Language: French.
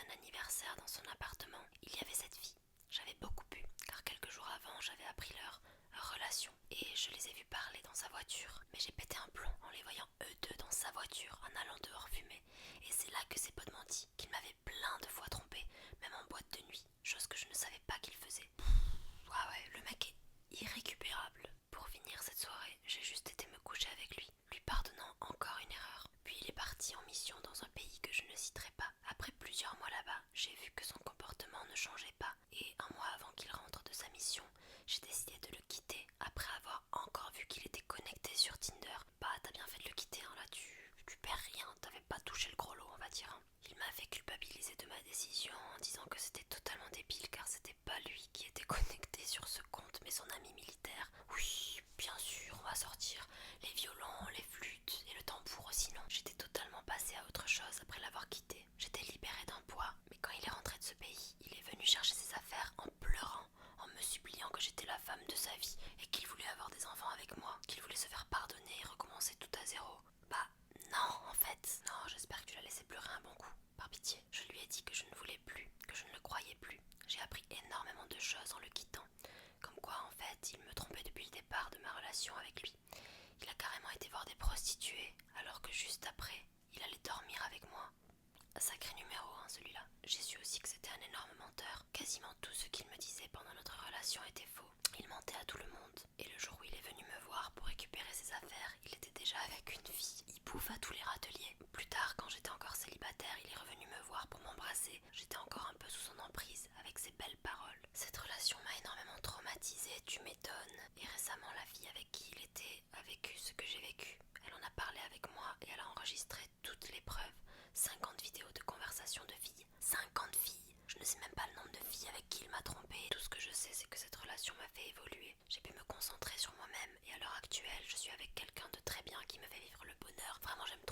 un anniversaire dans son appartement, il y avait cette fille. J'avais beaucoup bu, car quelques jours avant, j'avais appris leur relation. Et je les ai vus parler dans sa voiture. Mais j'ai pété un plomb en les voyant eux deux dans sa voiture, en allant dehors fumer. Et c'est là que ses potes m'ont dit qu'ils m'avaient plein de fois trompé, même en boîte de nuit, chose que je ne savais pas qu'il faisait. Ah ouais, le mec est irrécupérable. Pour finir cette soirée, j'ai juste été me coucher avec lui pardonnant encore une erreur. Puis il est parti en mission dans un pays que je ne citerai pas. Après plusieurs mois là-bas, j'ai vu que son comportement ne changeait pas. Et un mois avant qu'il rentre de sa mission, j'ai décidé de le quitter après avoir encore vu qu'il était connecté sur Tinder. Bah t'as bien fait de le quitter, hein, là tu perds rien, t'avais pas touché le gros lot on va dire, hein. Il m'a fait culpabiliser de ma décision en disant que c'était totalement débile car c'était pas lui qui était connecté sur ce compte mais son ami militaire. Oui, bien sûr, on va sortir les violons, les flûtes et le tambour aussi non. J'étais totalement passée à autre chose après l'avoir quitté. J'étais libérée d'un poids, mais quand il est rentré de ce pays, il est venu chercher ses affaires en pleurant, en me suppliant que j'étais la femme de sa vie et qu'il voulait avoir des enfants avec moi, qu'il voulait se faire pardonner et recommencer tout à zéro. Bah non, en fait. Non, j'espère que tu l'as laissé pleurer un bon coup. Par pitié, je lui ai dit que je ne voulais plus, que je ne le croyais plus. J'ai appris énormément de choses en le quittant. Comme quoi, en fait, il me trompait depuis le départ de ma relation avec lui. Il a carrément été voir des prostituées, alors que juste après, il allait dormir avec moi. Un sacré numéro, hein, celui-là. J'ai su aussi que c'était un énorme menteur. Quasiment tout ce qu'il me disait pendant notre relation était faux. Il mentait à tout le monde. Et le jour où il est venu me voir pour récupérer ses affaires, il était déjà avec une fille. Il bouffe à tous les râteliers. Plus tard, quand j'étais encore célibataire, il est revenu me voir pour m'embrasser. J'étais encore un peu sous son emprise, avec ses belles paroles. Cette relation m'a énormément traumatisée, tu m'étonnes. Et récemment, la fille avec qui il était a vécu ce que j'ai vécu. Elle en a parlé avec moi et elle a enregistré toutes les preuves. 50 vidéos de conversation de filles. 50 filles. Je ne sais même pas le nombre de filles avec qui il m'a trompé. Tout ce que je sais, c'est que cette relation m'a fait évoluer. J'ai pu me concentrer sur moi-même et à l'heure actuelle, je suis avec quelqu'un de très bien qui me fait vivre le bonheur. Vraiment, j'aime